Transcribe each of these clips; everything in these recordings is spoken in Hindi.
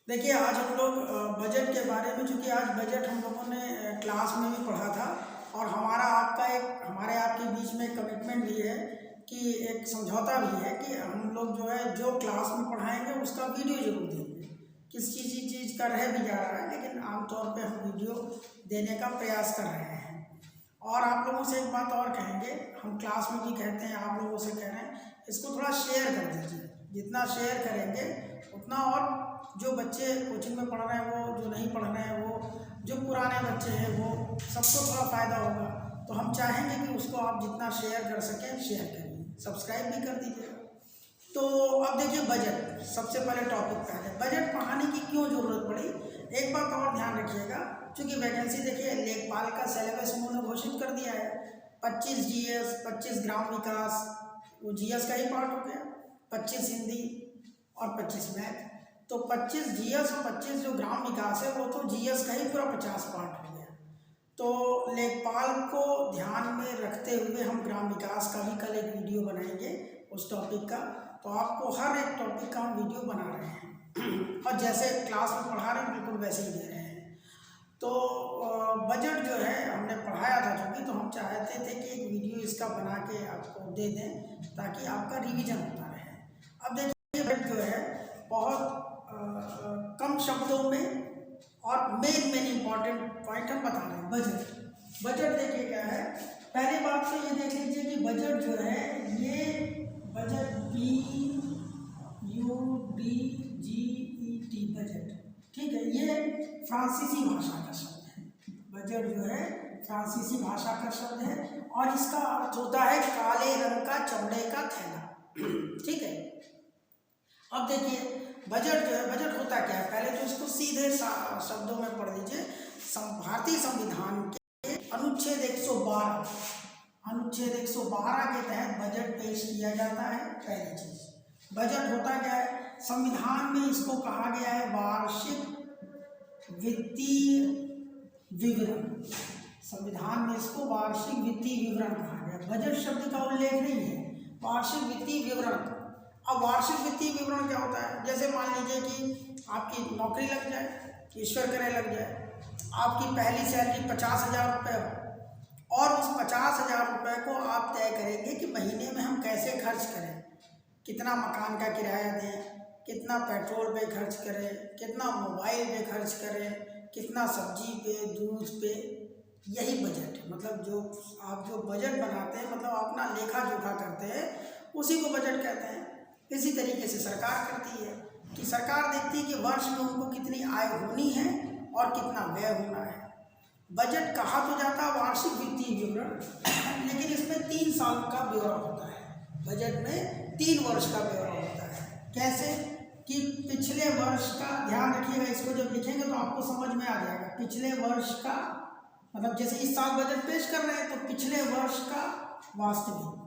देखिए, आज हम लोग बजट के बारे में, चूँकि आज बजट हम लोगों ने क्लास में भी पढ़ा था और हमारे आपके बीच में कमिटमेंट भी है कि एक समझौता भी है कि हम लोग जो है जो क्लास में पढ़ाएंगे उसका वीडियो जरूर देंगे। किस चीज़ का रह भी जा रहा है, लेकिन आमतौर पे हम वीडियो देने का प्रयास कर रहे हैं। और आप लोगों से एक बात और कहेंगे, हम क्लास में भी कहते हैं, आप लोगों से कह रहे हैं, इसको थोड़ा शेयर कर दीजिए। जितना शेयर करेंगे उतना, और जो बच्चे कोचिंग में पढ़ रहे हैं, वो जो नहीं पढ़ रहे हैं, वो जो पुराने बच्चे हैं, वो सबको थोड़ा फ़ायदा होगा। तो हम चाहेंगे कि उसको आप जितना शेयर कर सकें शेयर करिए, सब्सक्राइब भी कर दीजिएगा। तो अब देखिए, बजट सबसे पहले टॉपिक पे है। बजट पढ़ाने की क्यों ज़रूरत पड़ी? एक बात और ध्यान रखिएगा, चूँकि वैकेंसी देखिए लेखपाल का सिलेबस उन्होंने घोषित कर दिया है। 25 जीएस, 25 ग्राम विकास, वो जीएस का ही पार्ट हो गया, 25 हिंदी और 25 मैथ। तो 25 जीएस और 25 जो ग्राम विकास है, वो तो जीएस का ही पूरा 50 पार्ट हो गया। तो लेखपाल को ध्यान में रखते हुए हम ग्राम विकास का भी कल एक वीडियो बनाएंगे उस टॉपिक का। तो आपको हर एक टॉपिक का हम वीडियो बना रहे हैं और जैसे क्लास में पढ़ा रहे हैं बिल्कुल वैसे ही दे रहे हैं। तो बजट जो है हमने पढ़ाया था चूँकि, तो हम चाहते थे कि एक वीडियो इसका बना के आपको दे दें ताकि आपका रिवीजन होता रहे। अब देखिए, बजट जो है बहुत कम शब्दों में और मेन इंपॉर्टेंट पॉइंट हम बता रहे हैं। बजट देखिए क्या है। पहली बात तो ये देख लीजिए कि बजट जो है, ये बजट BUDGET बजट, ठीक है, ये फ्रांसीसी भाषा का शब्द है। बजट जो है फ्रांसीसी भाषा का शब्द है और इसका अर्थ होता है काले रंग का चमड़े का थैला, ठीक है। अब देखिए, बजट जो है, बजट होता क्या है, पहले तो इसको सीधे शब्दों में पढ़ लीजिए। भारतीय संविधान के अनुच्छेद 112 के तहत बजट पेश किया जाता है। पहली चीज, बजट होता क्या है? संविधान में इसको कहा गया है वार्षिक वित्तीय विवरण। संविधान में इसको वार्षिक वित्तीय विवरण कहा गया। बजट शब्द का उल्लेख नहीं है, वार्षिक वित्तीय विवरण। अब वार्षिक वित्तीय विवरण क्या होता है? जैसे मान लीजिए कि आपकी नौकरी लग जाए, ईश्वर करे लग जाए, आपकी पहली सैलरी 50,000 रुपये हो और उस 50,000 रुपये को आप तय करेंगे कि महीने में हम कैसे खर्च करें, कितना मकान का किराया दें, कितना पेट्रोल पे खर्च करें, कितना मोबाइल पे खर्च करें, कितना सब्जी पे, दूध पे। यही बजट है। मतलब जो आप जो बजट बनाते हैं, मतलब अपना लेखा जोखा करते हैं, उसी को बजट कहते हैं। इसी तरीके से सरकार करती है कि सरकार देखती है कि वर्ष में उनको कितनी आय होनी है और कितना व्यय होना है। बजट कहा तो जाता है वार्षिक वित्तीय विवरण, लेकिन इसमें 3 साल का ब्यौरा होता है। बजट में 3 वर्ष का ब्यौरा होता है। कैसे? कि पिछले वर्ष का, ध्यान रखिएगा, इसको जब लिखेंगे तो आपको समझ में आ जाएगा। पिछले वर्ष का मतलब जैसे इस साल बजट पेश कर रहे हैं तो पिछले वर्ष का वास्तविक,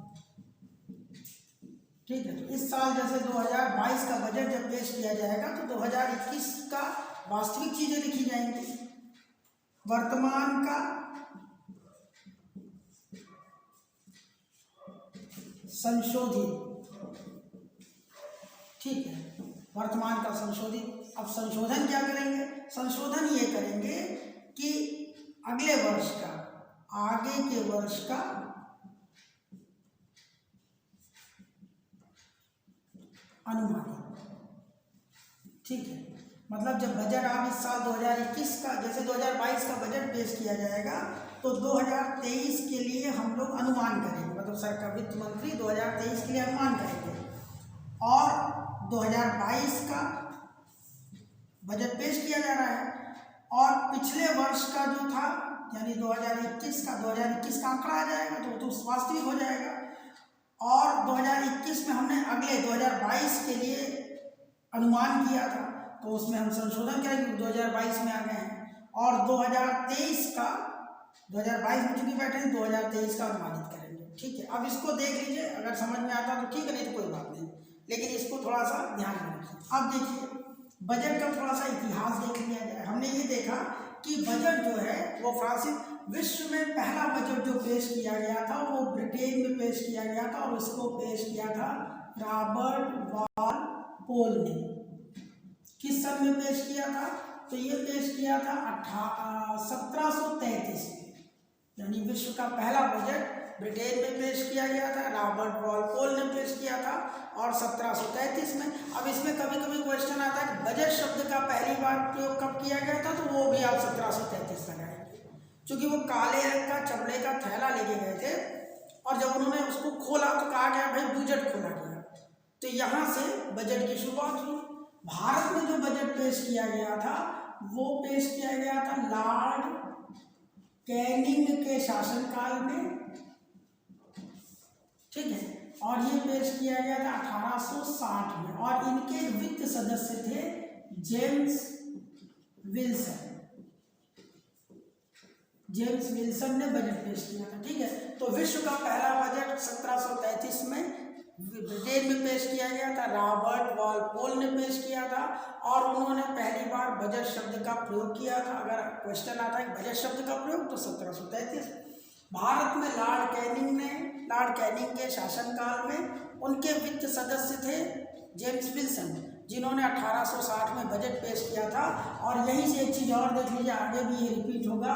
ठीक है। तो इस साल जैसे 2022 का बजट जब पेश किया जाएगा तो 2021 का वास्तविक चीजें लिखी जाएंगी, वर्तमान का संशोधित, ठीक है, वर्तमान का संशोधित। अब संशोधन क्या करेंगे? संशोधन ये करेंगे कि अगले वर्ष का, आगे के वर्ष का अनुमानित, ठीक है। मतलब जब बजट आप इस साल 2021 का, जैसे 2022 का बजट पेश किया जाएगा तो 2023 के लिए हम लोग अनुमान करेंगे। मतलब सरकार, वित्त मंत्री 2023 के लिए अनुमान करेंगे और 2022 का बजट पेश किया जा रहा है और पिछले वर्ष का जो था यानी 2021 का आंकड़ा आ जाएगा तो वास्तविक हो जाएगा। और 2021 में हमने अगले 2022 के लिए अनुमान किया था तो उसमें हम संशोधन करेंगे, 2022 में आ गए हैं। और 2023 का, 2022 में चुकी बैठे हैं, 2023 का अनुमानित करेंगे, ठीक है। अब इसको देख लीजिए, अगर समझ में आता तो ठीक है, नहीं तो कोई बात नहीं, लेकिन इसको थोड़ा सा ध्यान में रखिए। अब देखिए, बजट का थोड़ा सा इतिहास देख लिया जाए। हमने ये देखा कि बजट जो है वो विश्व में पहला बजट जो पेश किया गया था वो ब्रिटेन में पेश किया गया था और उसको पेश किया था रॉबर्ट वालपोल ने। किस सन में पेश किया था? तो ये पेश किया था 1733 में, यानी विश्व का पहला बजट ब्रिटेन में पेश किया गया था, रॉबर्ट वॉलपोल ने पेश किया था और 1733 में। अब इसमें कभी कभी क्वेश्चन आता है कि बजट शब्द का पहली बार प्रयोग कब किया गया था, तो वो भी आप 1733 लगाएंगे, क्योंकि वो काले रंग का चमड़े का थैला लेके गए थे और जब उन्होंने उसको खोला तो कहा गया भाई बजट खोला गया, तो यहाँ से बजट की शुरुआत हुई। भारत में जो बजट पेश किया गया था वो पेश किया गया था लॉर्ड कैनिंग के शासनकाल में, ठीक है, और ये पेश किया गया था 1860 में, और इनके वित्त सदस्य थे जेम्स विल्सन। जेम्स विल्सन ने बजट पेश किया था, ठीक है। तो विश्व का पहला बजट 1733 में ब्रिटेन में पेश किया गया था, रॉबर्ट वॉलपोल ने पेश किया था और उन्होंने पहली बार बजट शब्द का प्रयोग किया था। अगर क्वेश्चन आता है बजट शब्द का प्रयोग तो 1733। भारत में लॉर्ड कैनिंग के शासनकाल में उनके वित्त सदस्य थे जेम्स विल्सन, जिन्होंने 1860 में बजट पेश किया था। और यहीं से एक चीज़ और देख लीजिए, आगे भी ये रिपीट होगा,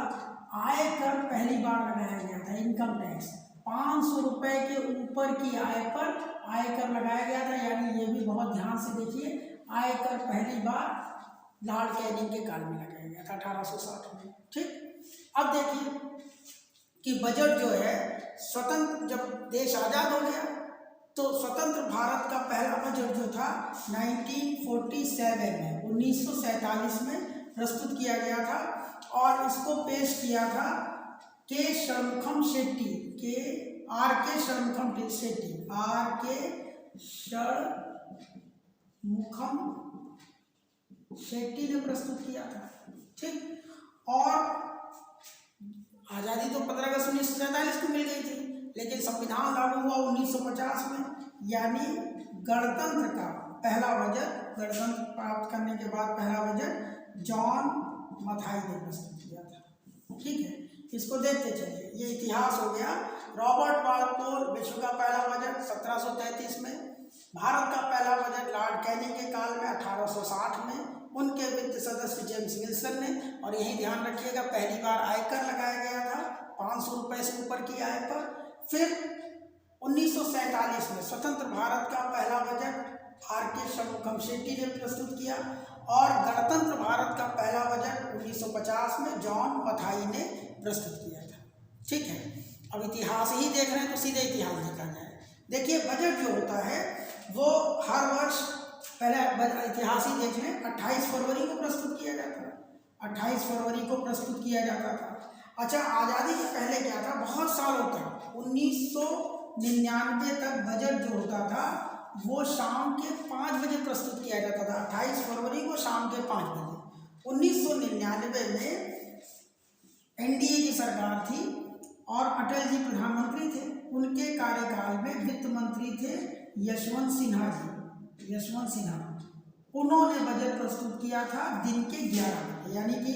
आयकर पहली बार लगाया गया था, इनकम टैक्स 500 रुपये के ऊपर की आय पर आयकर लगाया गया था, यानी ये भी बहुत ध्यान से देखिए, आयकर पहली बार लॉर्ड कैनिंग के काल में लगाया गया था 1860 में, ठीक। अब देखिए कि बजट जो है स्वतंत्र, जब देश आज़ाद हो गया तो स्वतंत्र भारत का पहला बजट जो था 1947 में 1947 में प्रस्तुत किया गया था और इसको पेश किया था के षणमुखम शेट्टी, आर के षणमुखम शेट्टी ने प्रस्तुत किया था, ठीक। और आज़ादी तो 15 अगस्त 1947 को मिल गई थी, लेकिन संविधान लागू हुआ 1950 में, यानी गणतंत्र का पहला बजट, गणतंत्र प्राप्त करने के बाद पहला बजट जॉन मथाई ने प्रस्तुत किया था, ठीक है। इसको देखते चलिए, ये इतिहास हो गया। रॉबर्ट वॉलपोल, विश्व का पहला बजट 1733 में, भारत का पहला बजट लॉर्ड कैनिंग के काल में 1860 में, उनके वित्त सदस्य जेम्स विल्सन ने। और यही ध्यान रखिएगा, पहली बार आयकर लगाया गया था 500 रुपये से ऊपर की आय पर। फिर 1947 में स्वतंत्र भारत का पहला बजट आर के षणमुखम शेट्टी ने प्रस्तुत किया और गणतंत्र भारत का पहला बजट 1950 में जॉन मथाई ने प्रस्तुत किया था, ठीक है। अब इतिहास ही देख रहे हैं तो सीधे इतिहास देखा जाए। देखिए बजट जो होता है वो हर वर्ष, पहले इतिहास ही देख लें, 28 फरवरी को प्रस्तुत किया जाता था, 28 फरवरी को प्रस्तुत किया जाता था। अच्छा, आज़ादी के पहले क्या था, बहुत सालों तक 1999 तक बजट जो होता था वो शाम के 5 बजे प्रस्तुत किया जाता था, 28 फरवरी को शाम के 5 बजे। 1999 में एनडीए की सरकार थी और अटल जी प्रधानमंत्री थे, उनके कार्यकाल में वित्त मंत्री थे यशवंत सिन्हा जी, यशवंत सिन्हा। उन्होंने बजट प्रस्तुत किया था दिन के 11 बजे, यानी कि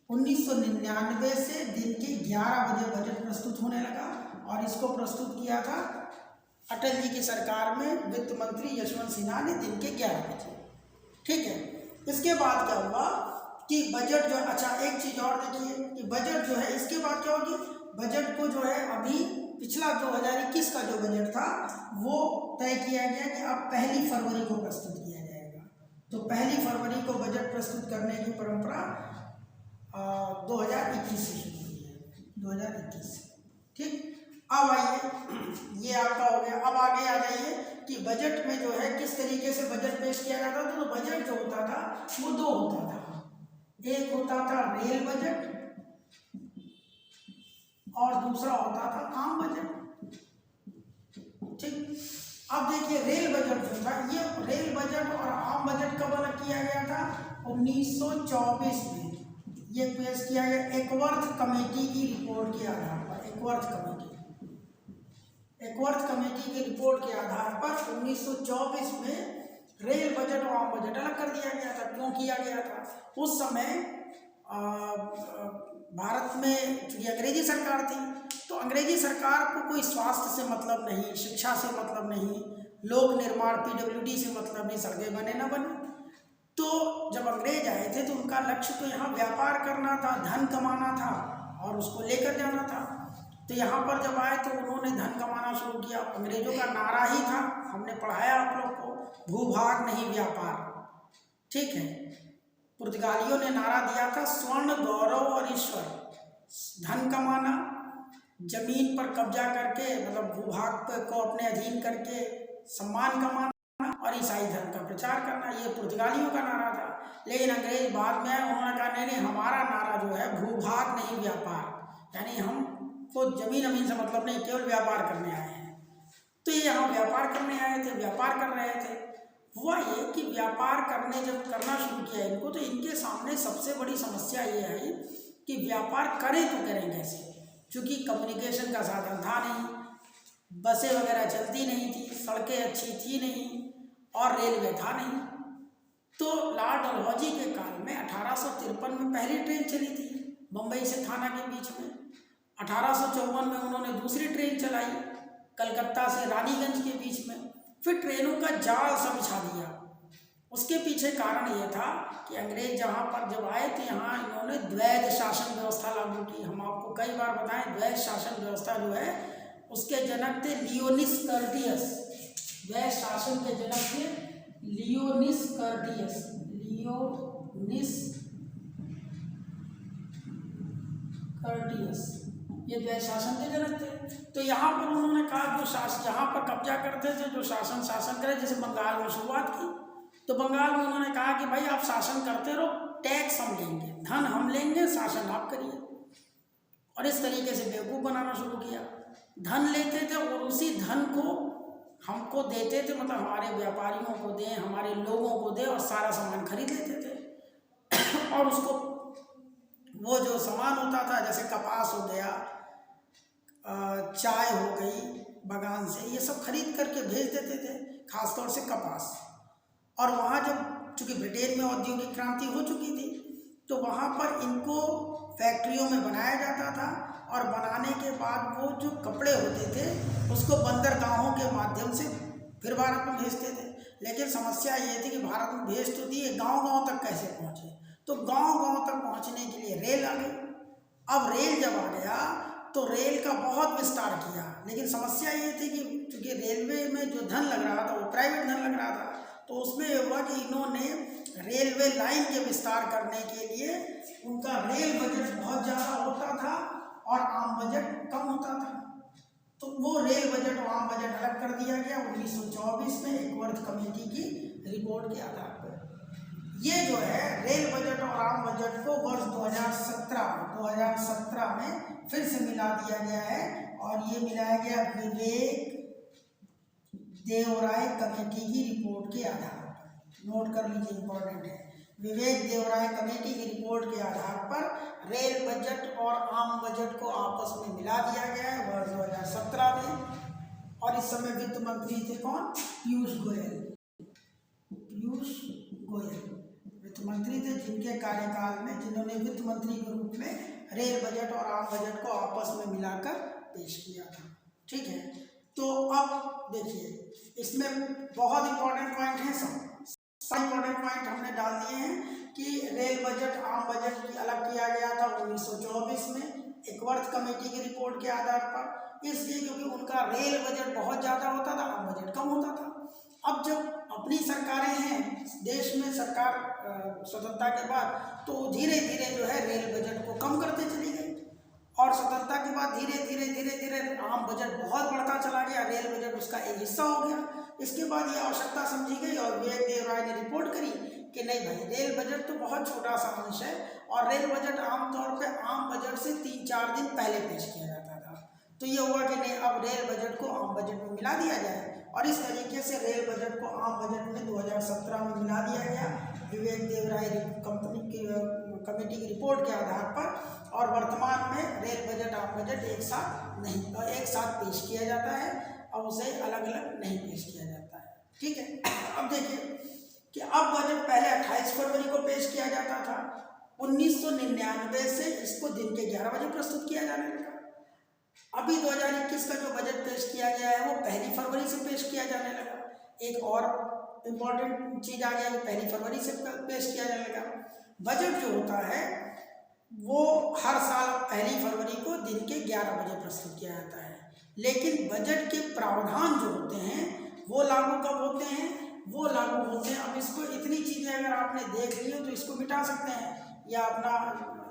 1999 से दिन के 11 बजे बजट प्रस्तुत होने लगा और इसको प्रस्तुत किया था अटल जी की सरकार में वित्त मंत्री यशवंत सिन्हा ने दिन के 11 बजे, ठीक है। इसके बाद क्या हुआ कि बजट जो, अच्छा एक चीज़ और देखिए कि बजट जो है इसके बाद क्या होगी, बजट को जो है अभी पिछला 2021 का जो बजट था वो तय किया गया कि अब 1 फरवरी को प्रस्तुत किया जाएगा। तो 1 फरवरी को बजट प्रस्तुत करने की परंपरा 2021 से शुरू हुई है, 2021 से, ठीक। अब आइए, ये आपका हो गया। अब आगे आ जाइए कि बजट में जो है किस तरीके से बजट पेश किया जाता था। तो बजट जो होता था वो 2 होता था, एक होता था रेल बजट और दूसरा होता था आम बजट, ठीक। अब देखिए रेल बजट जो था, ये रेल बजट और आम बजट कब अलग किया गया था, 1924 में ये पेश किया गया एकवर्थ कमेटी की रिपोर्ट के आधार पर। एकवर्थ कमेटी की रिपोर्ट के आधार पर 1924 में रेल बजट और आम बजट अलग कर दिया गया था। क्यों किया गया था, उस समय भारत में चूँकि अंग्रेजी सरकार थी तो अंग्रेजी सरकार को कोई स्वास्थ्य से मतलब नहीं, शिक्षा से मतलब नहीं, लोक निर्माण पीडब्ल्यूडी से मतलब नहीं, सड़कें बने ना बने, तो जब अंग्रेज आए थे तो उनका लक्ष्य तो यहाँ व्यापार करना था, धन कमाना था और उसको लेकर जाना था। तो यहाँ पर जब आए तो उन्होंने धन कमाना शुरू किया। अंग्रेजों का नारा ही था, हमने पढ़ाया आप लोग को, भूभाग नहीं व्यापार, ठीक है। पुर्तगालियों ने नारा दिया था स्वर्ण गौरव और ईश्वर, धन कमाना, जमीन पर कब्जा करके मतलब भूभाग को अपने अधीन करके सम्मान कमाना और ईसाई धर्म का प्रचार करना, ये पुर्तगालियों का नारा था। लेकिन अंग्रेज बाद में आए, उन्होंने कहा नहीं नहीं, हमारा नारा जो है भूभाग नहीं व्यापार, यानी हमको जमीन अमीन से मतलब नहीं, केवल व्यापार करने आए हैं। तो ये यहाँ व्यापार करने आए थे, व्यापार कर रहे थे। हुआ ये कि व्यापार जब करना शुरू किया इनको, तो इनके सामने सबसे बड़ी समस्या ये आई कि व्यापार करें तो करें कैसे, क्योंकि कम्युनिकेशन का साधन था नहीं, बसें वगैरह चलती नहीं थी, सड़कें अच्छी थी नहीं और रेलवे था नहीं। तो लॉर्ड डलहौजी के काल में 1853 में पहली ट्रेन चली थी बम्बई से थाना के बीच में। 1854 में उन्होंने दूसरी ट्रेन चलाई कलकत्ता से रानीगंज के बीच में। फिर ट्रेनों का जाल सा बिछा दिया। उसके पीछे कारण ये था कि अंग्रेज जहाँ पर जब आए तो यहाँ इन्होंने द्वैध शासन व्यवस्था लागू की। हम आपको कई बार बताएं, द्वैध शासन व्यवस्था जो है उसके जनक थे लियोनिस कर्टियस। द्वैध शासन के जनक थे लियोनिस कर्टियस। लियोनिस कर्टियस ये द्वैध शासन के जनक थे। तो यहाँ पर उन्होंने कहा जो शासन जहाँ पर कब्जा करते थे, जो शासन करे, जैसे बंगाल में शुरुआत की, तो बंगाल में उन्होंने कहा कि भाई आप शासन करते रहो, टैक्स हम लेंगे, धन हम लेंगे, शासन आप करिए। और इस तरीके से बेवकूफ़ बनाना शुरू किया। धन लेते थे और उसी धन को हमको देते थे, मतलब हमारे व्यापारियों को दें, हमारे लोगों को दें और सारा सामान खरीद लेते थे। और उसको वो जो सामान होता था, जैसे कपास हो गया, चाय हो गई बागान से, ये सब खरीद करके भेज देते थे, खासतौर से कपास। और वहाँ जब चूँकि ब्रिटेन में औद्योगिक क्रांति हो चुकी थी, तो वहाँ पर इनको फैक्ट्रियों में बनाया जाता था और बनाने के बाद वो जो कपड़े होते थे उसको बंदरगाहों के माध्यम से फिर भारत में भेजते थे। लेकिन समस्या ये थी कि भारत में भेज तो दिए, गांव-गांव तक कैसे पहुँचे? तो गांव-गांव तक पहुँचने के लिए रेल आ गई। अब रेल जब आ गया तो रेल का बहुत विस्तार किया, लेकिन समस्या ये थी कि चूँकि रेलवे में जो धन लग रहा था वो प्राइवेट धन लग रहा था। तो उसमें ये हुआ कि इन्होंने रेलवे लाइन के विस्तार करने के लिए उनका रेल बजट बहुत ज़्यादा होता था और आम बजट कम होता था। तो वो रेल बजट और आम बजट अलग कर दिया गया 1924 में एक वर्थ कमेटी की रिपोर्ट के आधार पर। ये जो है रेल बजट और आम बजट को वर्ष 2017 में फिर से मिला दिया गया है और ये मिलाया गया विवेक देवराय कमेटी की रिपोर्ट के आधार पर। नोट कर लीजिए, इंपॉर्टेंट है। विवेक देवराय कमेटी की रिपोर्ट के आधार पर रेल बजट और आम बजट को आपस में मिला दिया गया है वर्ष 2017 में। और इस समय वित्त मंत्री थे कौन? पीयूष गोयल। पीयूष गोयल वित्त मंत्री थे, जिनके कार्यकाल में जिन्होंने वित्त मंत्री के रूप में रेल बजट और आम बजट को आपस में मिलाकर पेश किया था। ठीक है, तो अब देखिए इसमें बहुत इंपॉर्टेंट पॉइंट हैं, सब इंपॉर्टेंट पॉइंट हमने डाल दिए हैं कि रेल बजट आम बजट की अलग किया गया था 1924 में एक वर्थ कमेटी की रिपोर्ट के आधार पर, इसलिए क्योंकि उनका रेल बजट बहुत ज़्यादा होता था, आम बजट कम होता था। अब जब अपनी सरकारें हैं देश में, सरकार स्वतंत्रता के बाद, तो धीरे धीरे जो है रेल बजट को कम करते चली गई और स्वतंत्रता के बाद धीरे धीरे आम बजट बहुत बढ़ता चला गया, रेल बजट उसका एक हिस्सा हो गया। इसके बाद ये आवश्यकता समझी गई और विवेक देवराय ने रिपोर्ट करी कि नहीं भाई, रेल बजट तो बहुत छोटा सा अंश है और रेल बजट आमतौर पर आम बजट से 3-4 दिन पहले पेश किया जाता था। तो ये हुआ कि नहीं, अब रेल बजट को आम बजट में मिला दिया जाए और इस तरीके से रेल बजट को आम बजट में 2017 में मिला दिया गया विवेक देवराय कमेटी की रिपोर्ट के आधार पर। और वर्तमान में रेल बजट आम बजट एक साथ पेश किया जाता है और उसे अलग अलग नहीं पेश किया जाता है। ठीक है, अब देखिए कि अब बजट पहले 28 फरवरी को पेश किया जाता था। 1999 से इसको दिन के 11 बजे प्रस्तुत किया जाने लगा। अभी 2021 का जो बजट पेश किया गया है वो 1 फरवरी से पेश किया जाने लगा। एक और इम्पोर्टेंट चीज़ आ गई, पहली फरवरी से पेश किया जाने लगा। बजट जो होता है वो हर साल पहली फरवरी को दिन के 11 बजे प्रस्तुत किया जाता है, लेकिन बजट के प्रावधान जो होते हैं वो लागू कब होते हैं? वो लागू होते हैं, अब इसको इतनी चीज़ें अगर आपने देख ली हो तो इसको मिटा सकते हैं या अपना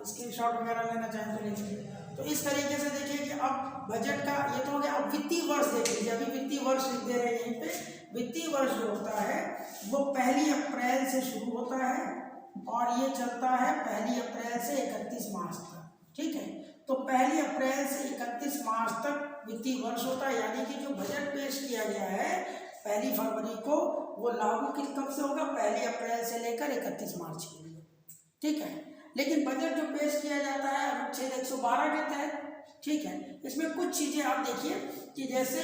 स्क्रीनशॉट वगैरह लेना चाहें तो ले लीजिए। तो इस तरीके से देखिए कि अब बजट का ये तो हो गया। अब वित्तीय वर्ष देख लीजिए, अभी वित्तीय वर्ष लिख दे रहे हैं यहीं पे। वित्तीय वर्ष जो होता है वो 1 अप्रैल से शुरू होता है और ये चलता है 1 अप्रैल से 31 मार्च तक, ठीक है। तो 1 अप्रैल से 31 मार्च तक वित्तीय वर्ष होता है, यानी कि जो बजट पेश किया गया है 1 फरवरी को वो लागू कब से होगा? 1 अप्रैल से लेकर 31 मार्च के लिए, ठीक है। लेकिन बजट जो पेश किया जाता है अनुच्छेद 112 के तहत, ठीक है, इसमें कुछ चीज़ें आप देखिए कि जैसे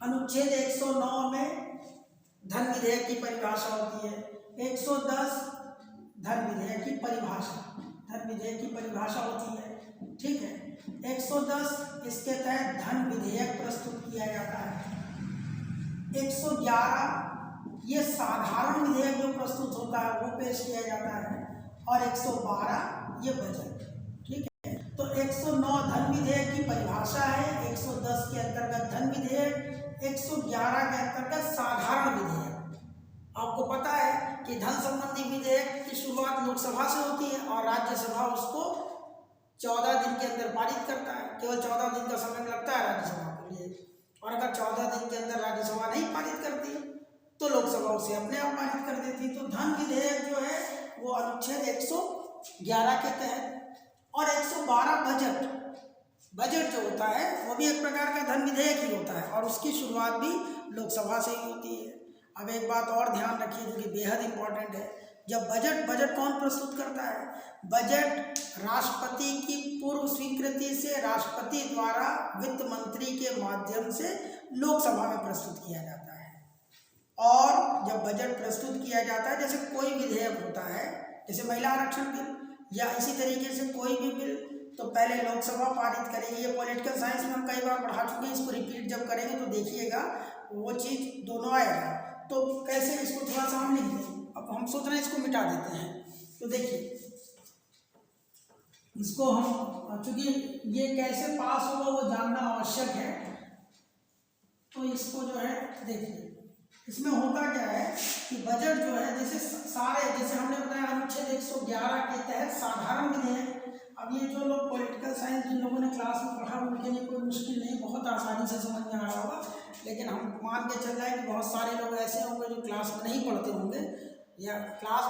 अनुच्छेद 109 में धन विधेयक की परिभाषा होती है, 110 धन विधेयक की परिभाषा होती है, ठीक है। 110 इसके तहत धन विधेयक प्रस्तुत किया जाता है। 111 ये साधारण विधेयक जो प्रस्तुत होता है वो पेश किया जाता है और 112 ये बजट, ठीक है। तो 109 धन विधेयक की परिभाषा है, 110 के अंतर्गत धन विधेयक, 111 के अंतर्गत साधारण विधेयक। आपको पता है कि धन संबंधी विधेयक की शुरुआत लोकसभा से होती है और राज्यसभा उसको 14 दिन के अंदर पारित करता है। केवल 14 दिन का समय लगता है राज्यसभा के लिए, और अगर 14 दिन के अंदर राज्यसभा नहीं पारित करती तो लोकसभा उसे अपने आप पारित कर देती। तो धन विधेयक जो है वो अनुच्छेद 111 के तहत, और 112 बजट जो होता है वो भी एक प्रकार का धन विधेयक ही होता है और उसकी शुरुआत भी लोकसभा से ही होती है। अब एक बात और ध्यान रखिए जो कि बेहद इंपॉर्टेंट है, जब बजट कौन प्रस्तुत करता है? बजट राष्ट्रपति की पूर्व स्वीकृति से राष्ट्रपति द्वारा वित्त मंत्री के माध्यम से लोकसभा में प्रस्तुत किया जाता है। और जब बजट प्रस्तुत किया जाता है, जैसे कोई विधेयक होता है, जैसे महिला आरक्षण बिल या इसी तरीके से कोई भी बिल, तो पहले लोकसभा पारित करेगी। ये पॉलिटिकल साइंस में हम कई बार पढ़ा चुके हैं, इसको रिपीट जब करेंगे तो देखिएगा वो चीज़ दोनों आएगा। तो कैसे इसको थोड़ा सा हम लिख दें, अब हम सोच रहे हैं इसको मिटा देते हैं। तो देखिए इसको हम, चूँकि ये कैसे पास होगा वो जानना आवश्यक है, तो इसको जो है देखिए इसमें होता क्या है कि बजट जो है जैसे जैसे हमने बताया अनुच्छेद 111 के तहत साधारण विधेयक। अब ये जो लोग पॉलिटिकल साइंस जिन लोगों ने क्लास में पढ़ा उनके लिए कोई मुश्किल नहीं, बहुत आसानी से समझ में आ रहा होगा। लेकिन हम मान के चल रहे हैं कि बहुत सारे लोग ऐसे होंगे जो क्लास में नहीं पढ़ते होंगे, या क्लास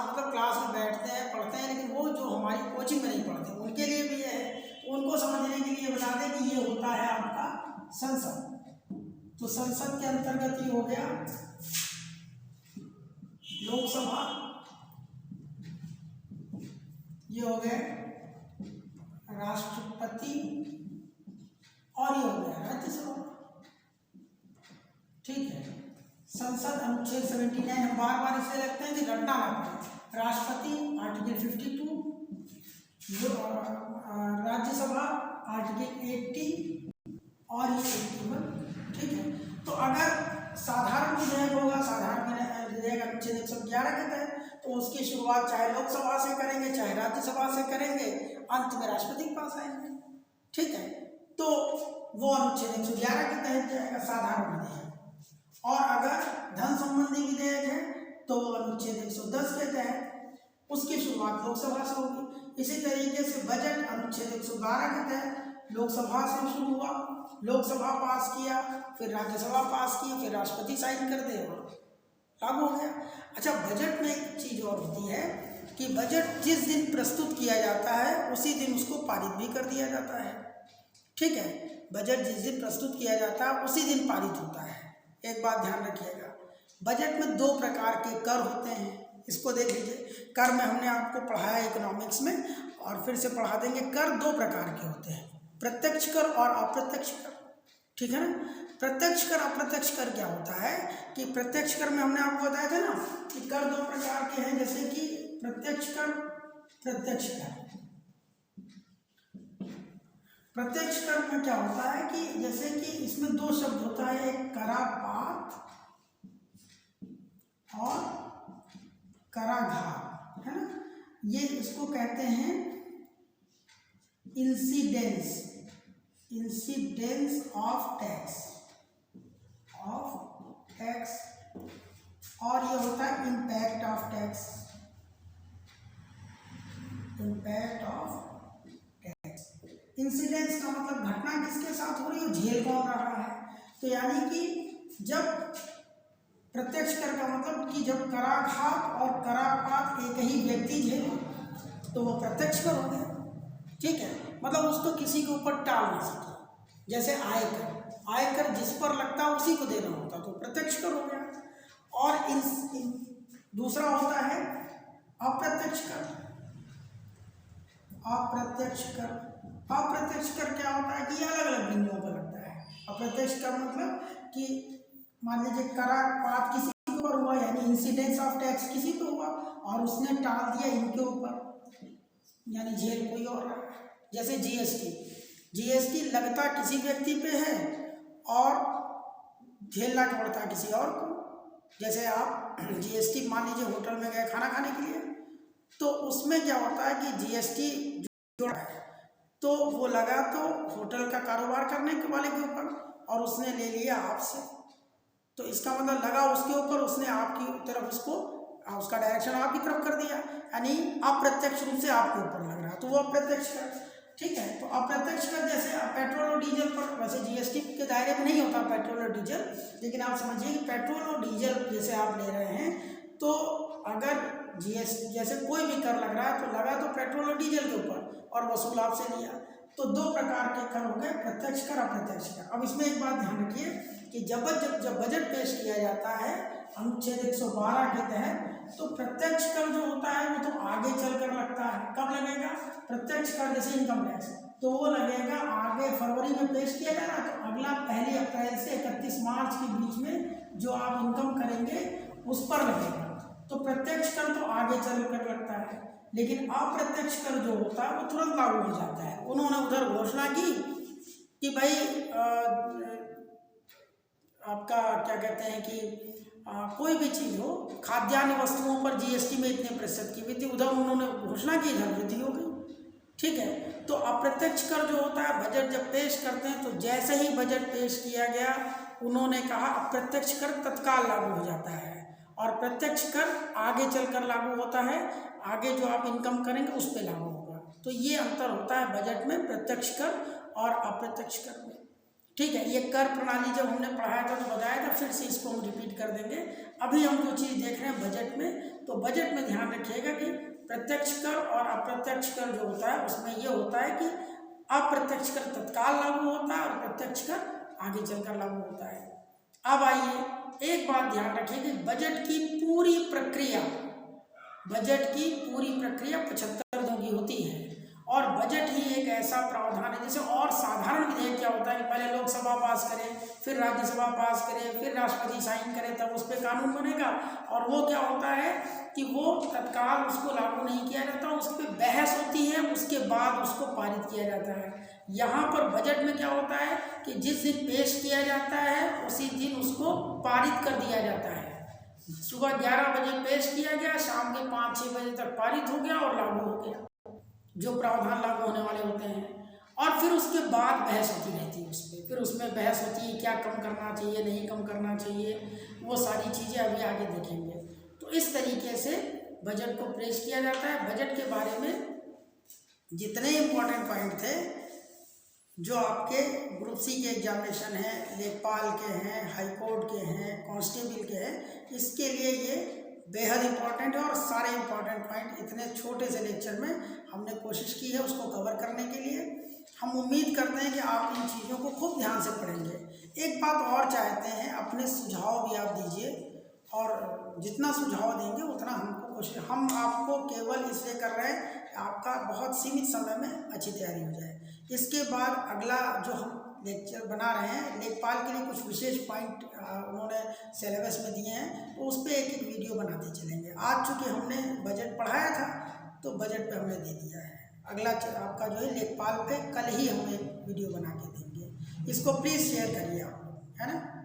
में बैठते हैं पढ़ते हैं लेकिन वो जो हमारी कोचिंग में नहीं पढ़ते, उनके लिए भी ये है। तो उनको समझने के लिए बता दें कि ये होता है आपका संसद। तो संसद के अंतर्गत ये हो गया लोकसभा, ये हो गए राष्ट्रपति, और ये हो गया राज्यसभा, ठीक है। संसद अनुच्छेद 79, हम बार बार इसे लगते हैं कि रटना ना पड़े। राष्ट्रपति आर्टिकल 52, राज्यसभा आर्टिकल 80 और ये 81, ठीक है। तो अगर साधारण विधेयक होगा, साधारण विधेयक अनुच्छेद 111 के तहत, तो उसकी शुरुआत चाहे लोकसभा से करेंगे चाहे राज्यसभा से करेंगे, अंत में राष्ट्रपति के पास आएंगे, ठीक है। तो वो अनुच्छेद 111 के तहत जाएगा साधारण विधेयक। और अगर धन संबंधी विधेयक है तो वो अनुच्छेद 110 के तहत, उसकी शुरुआत लोकसभा से होगी। इसी तरीके से बजट अनुच्छेद 112 के तहत लोकसभा से शुरू हुआ, लोकसभा पास किया, फिर राज्यसभा पास किया, फिर राष्ट्रपति साइन कर दे और लागू हो गया। अच्छा, बजट में एक चीज़ और होती है कि बजट जिस दिन प्रस्तुत किया जाता है उसी दिन उसको पारित भी कर दिया जाता है, ठीक है। बजट जिस दिन प्रस्तुत किया जाता है उसी दिन पारित होता है। एक बात ध्यान रखिएगा, बजट में 2 प्रकार के कर होते हैं, इसको देख लीजिए। कर में हमने आपको पढ़ाया इकोनॉमिक्स में और फिर से पढ़ा देंगे। कर 2 प्रकार के होते हैं, प्रत्यक्ष कर और अप्रत्यक्ष कर, ठीक है ना। प्रत्यक्ष कर अप्रत्यक्ष कर क्या होता है कि प्रत्यक्ष कर में हमने आपको बताया था ना कि कर 2 प्रकार के हैं, जैसे कि प्रत्यक्ष कर, प्रत्यक्ष कर। प्रत्यक्ष कर में क्या होता है कि जैसे कि इसमें 2 शब्द होता है, एक करापात और कराधान, है ना, ये इसको कहते हैं इंसिडेंस ऑफ टैक्स, और ये होता है इम्पैक्ट ऑफ टैक्स, इंसिडेंस का मतलब घटना किसके साथ हो रही है, झेल कौन रहा है। तो यानी कि जब प्रत्यक्ष कर का मतलब कि जब कराघात और करापात एक ही व्यक्ति झेले तो वो प्रत्यक्ष कर हो गया, ठीक है। मतलब उसको किसी के ऊपर टाल नहीं सके। जैसे आयकर जिस पर लगता है उसी को देना होता, तो प्रत्यक्ष कर हो गया। और दूसरा होता है अप्रत्यक्ष कर। अप्रत्यक्ष कर क्या होता है कि अलग अलग बिंदुओं पर लगता है। अप्रत्यक्ष कर मतलब कि मान लीजिए करापात किसी के ऊपर हुआ, यानी इंसिडेंस ऑफ टैक्स किसी पे हुआ और उसने टाल दिया इनके ऊपर, यानी झेल कोई और रहा। जैसे जीएसटी लगता किसी व्यक्ति पे है और झेलना पड़ता किसी और को। जैसे आप जीएसटी मान लीजिए होटल में गए खाना खाने के लिए, तो उसमें क्या होता है कि जीएसटी जोड़ा है तो वो लगा तो होटल का कारोबार करने के वाले के ऊपर और उसने ले लिया आपसे, तो इसका मतलब लगा उसके ऊपर, उसने आपकी तरफ उसका डायरेक्शन आपकी तरफ कर दिया, यानी अप्रत्यक्ष रूप से आपके ऊपर लग रहा है, तो वो अप्रत्यक्ष कर, ठीक है। तो अप्रत्यक्ष कर जैसे पेट्रोल और डीजल पर, वैसे जीएसटी के दायरे में नहीं होता पेट्रोल और डीजल, लेकिन आप समझिए कि पेट्रोल और डीजल जैसे आप ले रहे हैं, तो अगर जीएसटी जैसे कोई भी कर लग रहा है तो लगा तो पेट्रोल और डीजल के ऊपर और वसूल आपसे लिया, तो दो प्रकार के कर हो गए, प्रत्यक्ष कर अप्रत्यक्ष कर। अब इसमें एक बात ध्यान रखिए कि जब बजट पेश किया जाता है अनुच्छेद 112 के तहत, तो प्रत्यक्ष कर जो होता है वो तो आगे चलकर लगता है। कब लगेगा? प्रत्यक्ष कर जैसे इनकम टैक्स, तो वो लगेगा आगे फरवरी में पेश किया जाएगा, तो अगला 1 अप्रैल से 31 मार्च के बीच में जो आप इनकम करेंगे उस पर लगेगा। तो प्रत्यक्ष कर तो आगे चल कर लगता है, लेकिन अप्रत्यक्ष कर जो होता है वो तुरंत लागू हो जाता है। उन्होंने उधर घोषणा की कि भाई आपका क्या कहते हैं कि कोई भी चीज़ हो, खाद्यान्न वस्तुओं पर जीएसटी में इतने प्रतिशत की वृद्धि, उधर उन्होंने घोषणा की, इधर वृद्धि हो गई, ठीक है। तो अप्रत्यक्ष कर जो होता है बजट जब पेश करते हैं, तो जैसे ही बजट पेश किया गया उन्होंने कहा अप्रत्यक्ष कर तत्काल लागू हो जाता है और प्रत्यक्ष कर आगे चलकर लागू होता है, आगे जो आप इनकम करेंगे उस पर लागू होगा। तो ये अंतर होता है बजट में प्रत्यक्ष कर और अप्रत्यक्ष कर में, ठीक है। ये कर प्रणाली जब हमने पढ़ाया था तो बताया था, फिर से इसको हम रिपीट कर देंगे। अभी हम जो चीज़ देख रहे हैं बजट में, तो बजट में ध्यान रखिएगा कि प्रत्यक्ष कर और अप्रत्यक्ष कर जो होता है उसमें ये होता है कि अप्रत्यक्ष कर तत्काल लागू होता है और प्रत्यक्ष कर आगे चलकर लागू होता है। अब आइए एक बात ध्यान रखिए कि बजट की पूरी प्रक्रिया 75 दिनों की होती है और बजट ही एक ऐसा प्रावधान है। जैसे और साधारण विधेयक क्या होता है कि पहले लोकसभा पास करे, फिर राज्यसभा पास करे, फिर राष्ट्रपति साइन करे, तब उस पर कानून बनेगा, और वो क्या होता है कि वो तत्काल उसको लागू नहीं किया जाता, उस पर बहस होती है, उसके बाद उसको पारित किया जाता है। यहाँ पर बजट में क्या होता है कि जिस दिन पेश किया जाता है उसी दिन उसको पारित कर दिया जाता है। सुबह 11 बजे पेश किया गया, शाम के 5-6 बजे तक पारित हो गया और लागू हो गया, जो प्रावधान लागू होने वाले होते हैं। और फिर उसके बाद बहस होती रहती है उस पर, फिर उसमें बहस होती है क्या कम करना चाहिए, नहीं कम करना चाहिए, वो सारी चीज़ें अभी आगे देखेंगे। तो इस तरीके से बजट को पेश किया जाता है। बजट के बारे में जितने इम्पोर्टेंट पॉइंट थे जो आपके ग्रुप सी के एग्जामिनेशन हैं, लेखपाल के हैं, हाई कोर्ट के हैं, कांस्टेबल के हैं, इसके लिए ये बेहद इम्पॉर्टेंट है। और सारे इम्पॉर्टेंट पॉइंट इतने छोटे से लेक्चर में हमने कोशिश की है उसको कवर करने के लिए। हम उम्मीद करते हैं कि आप इन चीज़ों को खूब ध्यान से पढ़ेंगे। एक बात और चाहते हैं, अपने सुझाव भी आप दीजिए, और जितना सुझाव देंगे उतना हमको कोशिश, हम आपको केवल इसलिए कर रहे हैं आपका बहुत सीमित समय में अच्छी तैयारी हो जाए। इसके बाद अगला जो हम लेक्चर बना रहे हैं, लेखपाल के लिए कुछ विशेष पॉइंट उन्होंने सिलेबस में दिए हैं, तो उस पर एक वीडियो बनाते चलेंगे। आज चूँकि हमने बजट पढ़ाया था तो बजट पे हमने दे दिया है। अगला आपका जो है लेखपाल पे कल ही हम एक वीडियो बना के देंगे। इसको प्लीज़ शेयर करिए आप लोग, है ना।